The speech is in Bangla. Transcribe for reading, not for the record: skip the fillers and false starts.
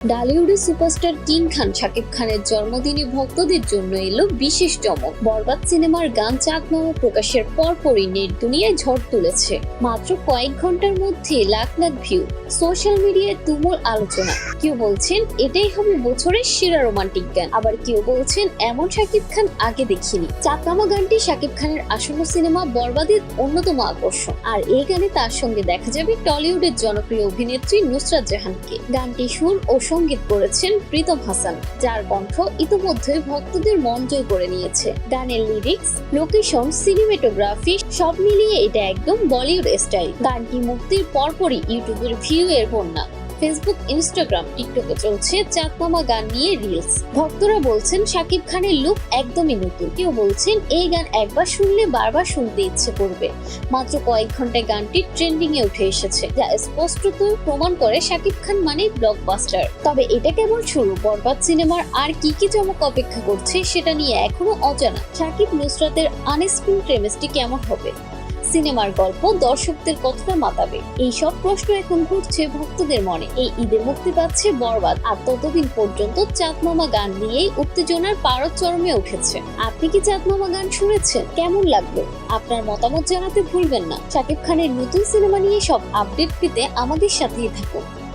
ঢালিউডের সুপারস্টার কিং খান শাকিব খানের জন্মদিনে ভক্তদের জন্য এলো বিশেষ চমক। বরবাদ সিনেমার গান চাকনামা প্রকাশের পরপরই নেট দুনিয়ায় ঝড় তুলেছে। মাত্র কয়েক ঘন্টার মধ্যে লাখ লাখ ভিউ, সোশ্যাল মিডিয়ায় তুমুল আলোচনা। কেউ বলছেন এটাই হবে বছরের সেরা রোমান্টিক গান, আবার কেউ বলছেন এমন শাকিব খান আগে দেখিনি। চাকনামা গানটি শাকিব খানের আসন্ন সিনেমা বরবাদের অন্যতম আকর্ষণ, আর এই গানে তার সঙ্গে দেখা যাবে টলিউডের জনপ্রিয় অভিনেত্রী নুসরাত জাহানকে। গানটি সুর ও সঙ্গীত করেছেন প্রীতম হাসান, যার কণ্ঠ ইতোমধ্যে ভক্তদের মন জয় করে নিয়েছে। গানের লিরিক্স, লোকেশন, সিনেমাটোগ্রাফি সব মিলিয়ে এটা একদম বলিউড স্টাইল। গানটি মুক্তির পরপরই ইউটিউবের ভিউ এর বন্যা। ফেসবুক, ইনস্টাগ্রাম, টিকটকে চলছে চাকনামা গান নিয়ে রিলস। ভক্তরা বলছেন শাকিব খানের লুক একদমই নতুন। কেউ বলছেন এই গান একবার শুনলে বারবার শুনতে ইচ্ছে করবে। মাত্র কয়েক ঘন্টায় গানটি ট্রেন্ডিং এ উঠে এসেছে, যা স্পষ্টত প্রমাণ করে শাকিব খান মানে ব্লকবাস্টার। তবে এটা কেবল শুরু। বরবাদ সিনেমার আর কি কি চমক অপেক্ষা করছে সেটা নিয়ে এখনো অজানা। শাকিব নুসরাতের আনস্ক্রিন কেমিস্ট্রি কেমন হবে? সিনেমার গল্প দর্শকদের কতটা মাতাবে? এই সব প্রশ্ন এখন ঘুরছে ভক্তদের মনে। এই ঈদে মুক্তি পাচ্ছে বরবাদ, আর ততদিন পর্যন্ত চাকনামা গান নিয়েই উত্তেজনার পারদ চরমে উঠেছে। আপনি কি চাকনামা গান শুনেছেন? কেমন লাগলো? আপনার মতামত জানাতে ভুলবেন না। শাকিব খানের নতুন সিনেমা নিয়ে সব আপডেট পেতে আমাদের সাথেই থাকুন।